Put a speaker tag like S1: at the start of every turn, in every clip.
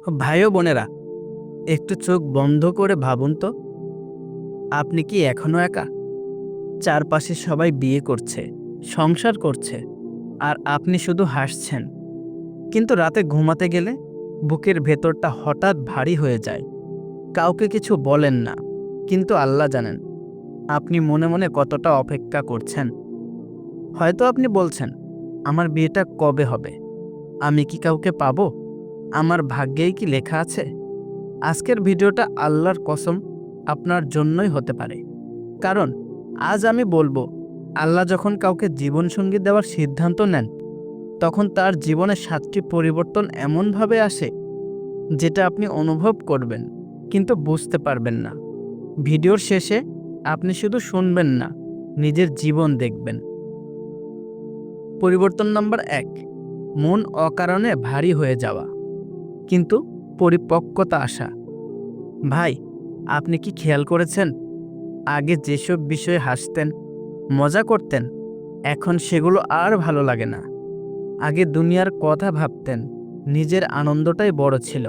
S1: ভাই ও বোনেরা, একটু চোখ বন্ধ করে ভাবুন তো, আপনি কি এখনো একা? চারপাশে সবাই বিয়ে করছে, সংসার করছে, আর আপনি শুধু হাসছেন। কিন্তু রাতে ঘুমাতে গেলে বুকের ভেতরটা হঠাৎ ভারী হয়ে যায়। কাউকে কিছু বলেন না, কিন্তু আল্লাহ জানেন আপনি মনে মনে কতটা অপেক্ষা করছেন। হয়তো আপনি বলছেন, আমার বিয়েটা কবে হবে? আমি কি কাউকে পাবো? আমার ভাগ্যেই কি লেখা আছে? আজকের ভিডিওটা আল্লাহর কসম আপনার জন্যই হতে পারে। কারণ আজ আমি বলবো, আল্লাহ যখন কাউকে জীবনসঙ্গী দেওয়ার সিদ্ধান্ত নেন, তখন তার জীবনে 7টি পরিবর্তন এমনভাবে আসে যেটা আপনি অনুভব করবেন কিন্তু বুঝতে পারবেন না। ভিডিওর শেষে আপনি শুধু শুনবেন না, নিজের জীবন দেখবেন। পরিবর্তন নাম্বার 1, মন অকারণে ভারী হয়ে যাওয়া কিন্তু পরিপক্কতা আসা। ভাই, আপনি কি খেয়াল করেছেন, আগে যেসব বিষয়ে হাসতেন, মজা করতেন, এখন সেগুলো আর ভালো লাগে না। আগে দুনিয়ার কথা ভাবতেন, নিজের আনন্দটাই বড় ছিল।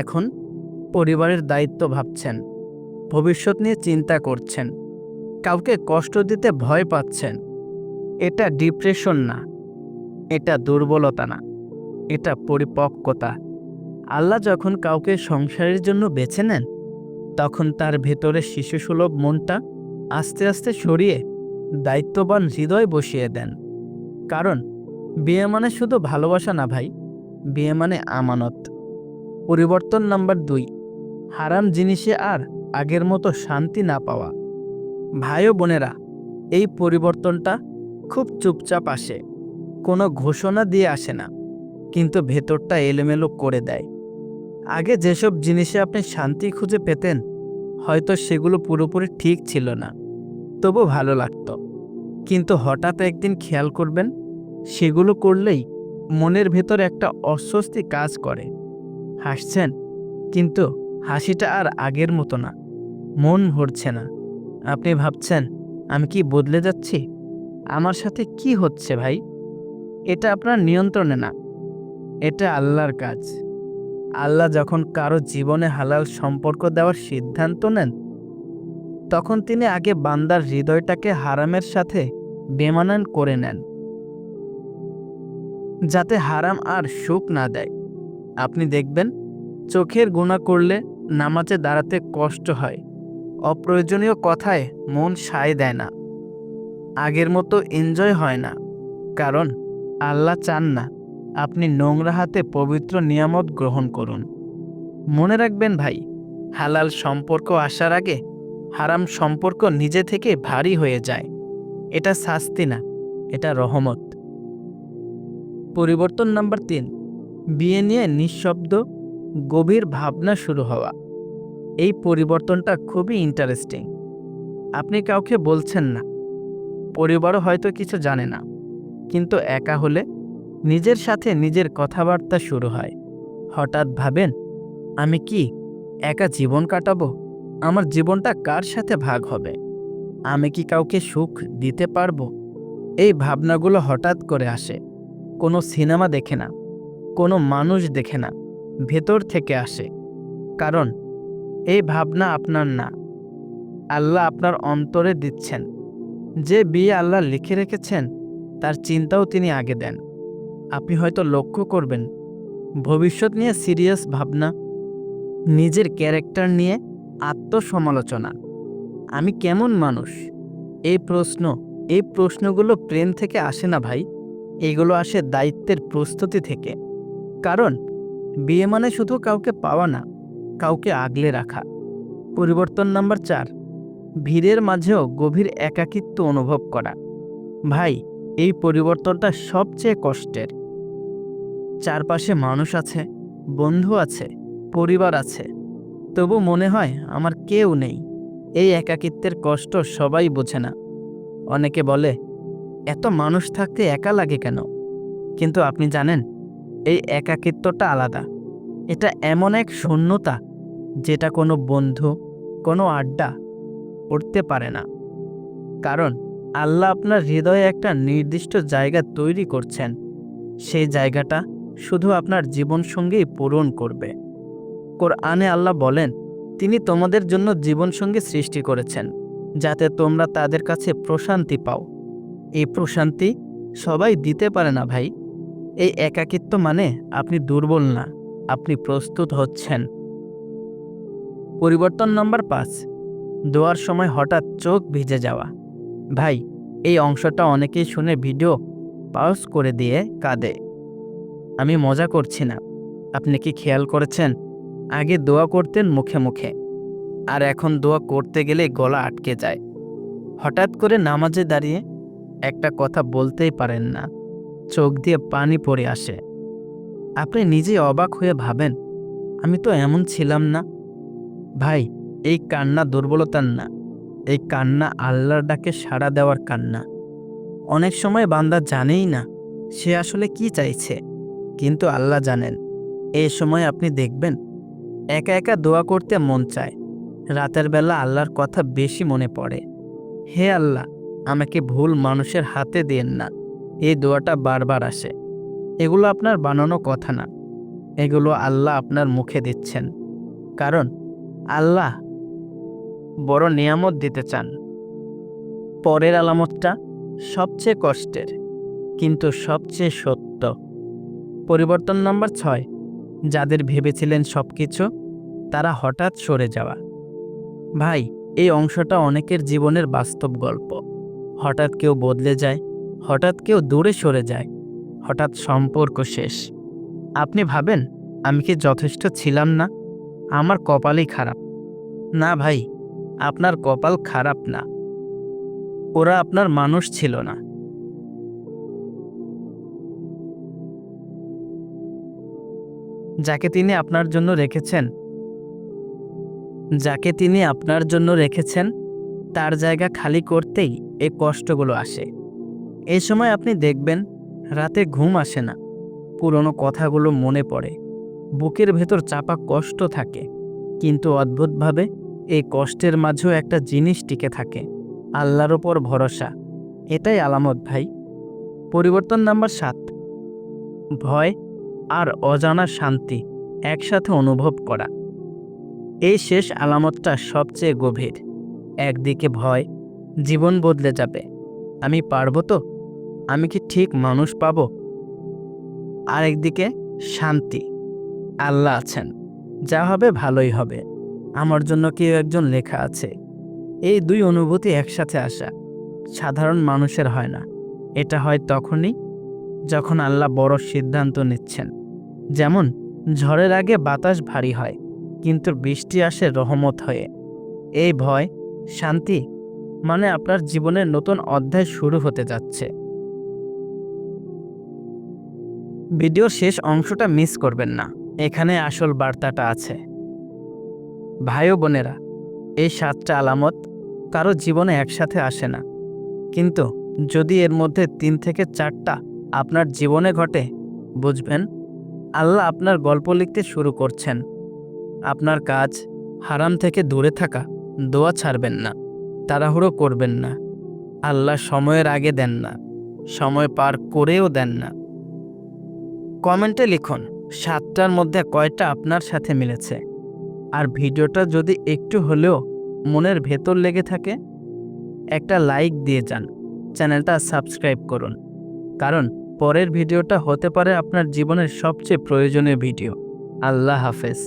S1: এখন পরিবারের দায়িত্ব ভাবছেন, ভবিষ্যৎ নিয়ে চিন্তা করছেন, কাউকে কষ্ট দিতে ভয় পাচ্ছেন। এটা ডিপ্রেশন না, এটা দুর্বলতা না, এটা পরিপক্কতা। আল্লাহ যখন কাউকে সংসারের জন্য বেছে নেন, তখন তার ভেতরে শিশুসুলভ মনটা আস্তে আস্তে সরিয়ে দায়িত্ববান হৃদয় বসিয়ে দেন। কারণ বিয়ে মানে শুধু ভালোবাসা না ভাই, বিয়ে মানে আমানত। পরিবর্তন নাম্বার 2, হারাম জিনিসে আর আগের মতো শান্তি না পাওয়া। ভাই ও বোনেরা, এই পরিবর্তনটা খুব চুপচাপ আসে, কোনো ঘোষণা দিয়ে আসে না, কিন্তু ভেতরটা এলোমেলো করে দেয়। আগে যেসব জিনিসে আপনি শান্তি খুঁজে পেতেন, হয়তো সেগুলো পুরোপুরি ঠিক ছিল না, তবু ভালো লাগতো। কিন্তু হঠাৎ একদিন খেয়াল করবেন, সেগুলো করলেই মনের ভেতর একটা অস্বস্তি কাজ করে। হাসছেন, কিন্তু হাসিটা আর আগের মতো না, মন ভরছে না। আপনি ভাবছেন, আমি কি বদলে যাচ্ছি? আমার সাথে কি হচ্ছে ভাই? এটা আপনার নিয়ন্ত্রণে না, এটা আল্লাহর কাজ। আল্লাহ যখন কারো জীবনে হালাল সম্পর্ক দেওয়ার সিদ্ধান্ত নেন, তখন তিনি আগে বান্দার হৃদয়টাকে হারামের সাথে বেমানান করে নেন, যাতে হারাম আর সুখ না দেয়। আপনি দেখবেন, চোখের গুনাহ করলে নামাজে দাঁড়াতে কষ্ট হয়, অপ্রয়োজনীয় কথায় মন সায় দেয় না, আগের মতো এনজয় হয় না। কারণ আল্লাহ চান না আপনি নোংরা হাতে পবিত্র নিয়ামত গ্রহণ করুন। মনে রাখবেন ভাই, হালাল সম্পর্ক আসার আগে হারাম সম্পর্ক নিজে থেকে ভারী হয়ে যায়। এটা শাস্তি না, এটা রহমত। পরিবর্তন নাম্বার 3, বিয়ে নিয়ে নিঃশব্দ গভীর ভাবনা শুরু হওয়া। এই পরিবর্তনটা খুবই ইন্টারেস্টিং। আপনি কাউকে বলছেন না, পরিবারও হয়তো কিছু জানে না, কিন্তু একা হলে নিজের সাথে নিজের কথাবার্তা শুরু হয়। হঠাৎ ভাবেন, আমি কি একা জীবন কাটাবো? আমার জীবনটা কার সাথে ভাগ হবে? আমি কি কাউকে সুখ দিতে পারবো? এই ভাবনাগুলো হঠাৎ করে আসে, কোনো সিনেমা দেখে না, কোনো মানুষ দেখে না, ভেতর থেকে আসে। কারণ এই ভাবনা আপনার না, আল্লাহ আপনার অন্তরে দিচ্ছেন। যে বিয়ে আল্লাহ লিখে রেখেছেন, তার চিন্তাও তিনি আগে দেন। আপনি হয়তো লক্ষ্য করবেন, ভবিষ্যৎ নিয়ে সিরিয়াস ভাবনা, নিজের ক্যারেক্টার নিয়ে আত্মসমালোচনা, আমি কেমন মানুষ, এই প্রশ্নগুলো প্রেম থেকে আসে না ভাই, এগুলো আসে দায়িত্বের প্রস্তুতি থেকে। কারণ বিয়ে মানে শুধু কাউকে পাওয়া না, কাউকে আগলে রাখা। পরিবর্তন নাম্বার 4, ভিড়ের মাঝেও গভীর একাকিত্ব অনুভব করা। ভাই, এই পরিবর্তনটা সবচেয়ে কষ্টের। চারপাশে মানুষ আছে, বন্ধু আছে, পরিবার আছে, তবু মনে হয় আমার কেউ নেই। এই একাকিত্বের কষ্ট সবাই বোঝে না। অনেকে বলে, এত মানুষ থাকতে একা লাগে কেন? কিন্তু আপনি জানেন, এই একাকিত্বটা আলাদা। এটা এমন এক শূন্যতা যেটা কোনো বন্ধু, কোনো আড্ডা করতে পারে না। কারণ আল্লাহ আপনার হৃদয়ে একটা নির্দিষ্ট জায়গা তৈরি করছেন, সেই জায়গাটা শুধু আপনার জীবনসঙ্গীই পূরণ করবে। কোরআনে আল্লাহ বলেন, তিনি তোমাদের জন্য জীবনসঙ্গী সৃষ্টি করেছেন যাতে তোমরা তাদের কাছে প্রশান্তি পাও। এই প্রশান্তি সবাই দিতে পারে না ভাই। এই একাকিত্ব মানে আপনি দুর্বল না, আপনি প্রস্তুত হচ্ছেন। পরিবর্তন নম্বর 5, দোয়ার সময় হঠাৎ চোখ ভিজে যাওয়া। ভাই, এই অংশটা অনেকেই শুনে ভিডিও পজ করে দিয়ে কাঁদে। আমি মজা করছি না। আপনি কি খেয়াল করেছেন, আগে দোয়া করতেন মুখে মুখে, আর এখন দোয়া করতে গেলে গলা আটকে যায়। হঠাৎ করে নামাজে দাঁড়িয়ে একটা কথা বলতেই পারেন না, চোখ দিয়ে পানি পড়ে আসে। আপনি নিজেই অবাক হয়ে ভাবেন, আমি তো এমন ছিলাম না। ভাই, এই কান্না দুর্বলতার না, এই কান্না আল্লাহর ডাকে সাড়া দেওয়ার কান্না। অনেক সময় বান্দা জানেই না সে আসলে কি চাইছে, কিন্তু আল্লাহ জানেন। এই সময় আপনি দেখবেন একা একা দোয়া করতে মন চায়। রাতের বেলা আল্লাহর কথা বেশি মনে পড়ে। হে আল্লাহ, আমাকে ভুল মানুষের হাতে দিয়েন না। এই দোয়াটা বারবার আসে। এগুলো আপনার বানানো কথা না, এগুলো আল্লাহ আপনার মুখে দিচ্ছেন। কারণ আল্লাহ বড় নিয়ামত দিতে চান। পরের আলামতটা সবচেয়ে কষ্টের, কিন্তু সবচেয়ে সত্য। পরিবর্তন নম্বর 6, যাদের ভেবেছিলেন সবকিছু, তারা হঠাৎ সরে যাওয়া। ভাই, এই অংশটা অনেকের জীবনের বাস্তব গল্প। হঠাৎ কেউ বদলে যায়, হঠাৎ কেউ দূরে সরে যায়, হঠাৎ সম্পর্ক শেষ। আপনি ভাবেন, আমি কি যথেষ্ট ছিলাম না, আমার কপালই খারাপ। না ভাই, আপনার কপাল খারাপ না, ওরা আপনার মানুষ ছিল না। যাকে তিনি আপনার জন্য রেখেছেন তার জায়গা খালি করতেই এই কষ্টগুলো আসে। এই সময় আপনি দেখবেন রাতে ঘুম আসে না, পুরনো কথাগুলো মনে পড়ে, বুকের ভেতর চাপা কষ্ট থাকে। কিন্তু অদ্ভুতভাবে এই কষ্টের মাঝেও একটা জিনিস টিকে থাকে, আল্লাহর ওপর ভরসা। এটাই আলামত ভাই। পরিবর্তন নাম্বার 7, ভয় আর অজানা শান্তি একসাথে অনুভব করা। এই শেষ আলামতটা সবচেয়ে গভীর। একদিকে ভয়, জীবন বদলে যাবে, আমি পারবো তো, আমি কি ঠিক মানুষ পাবো। আর একদিকে শান্তি, আল্লাহ আছেন, যা হবে ভালোই হবে, আমার জন্য কেউ একজন লেখা আছে। এই দুই অনুভূতি একসাথে আসা সাধারণ মানুষের হয় না। এটা হয় তখনই যখন আল্লাহ বড় সিদ্ধান্ত নিচ্ছেন। যেমন ঝড়ের আগে বাতাস ভারী হয়, কিন্তু বৃষ্টি আসে রহমত হয়ে। এই ভয়, শান্তি মানে আপনার জীবনের নতুন অধ্যায় শুরু হতে যাচ্ছে। ভিডিওর শেষ অংশটা মিস করবেন না, এখানে আসল বার্তাটা আছে। ভাই ও বোনেরা, এই 7টা আলামত কারো জীবনে একসাথে আসে না, কিন্তু যদি এর মধ্যে 3 থেকে 4টা আপনার জীবনে ঘটে, বুঝবেন আল্লাহ আপনার গল্প লিখতে শুরু করছেন। আপনার কাজ হারাম থেকে দূরে থাকা। দোয়া ছাড়বেন না, তাড়াহুড়ো করবেন না। আল্লাহ সময়ের আগে দেন না, সময় পার করেও দেন না। কমেন্টে লিখুন 7টার মধ্যে কয়টা আপনার সাথে মিলেছে। আর ভিডিওটা যদি একটু হলেও মনের ভেতর লেগে থাকে, একটা লাইক দিয়ে যান, চ্যানেলটা সাবস্ক্রাইব করুন, কারণ পরের ভিডিওটা হতে পারে আপনার জীবনের সবচেয়ে প্রয়োজনীয় ভিডিও। আল্লাহ হাফেজ।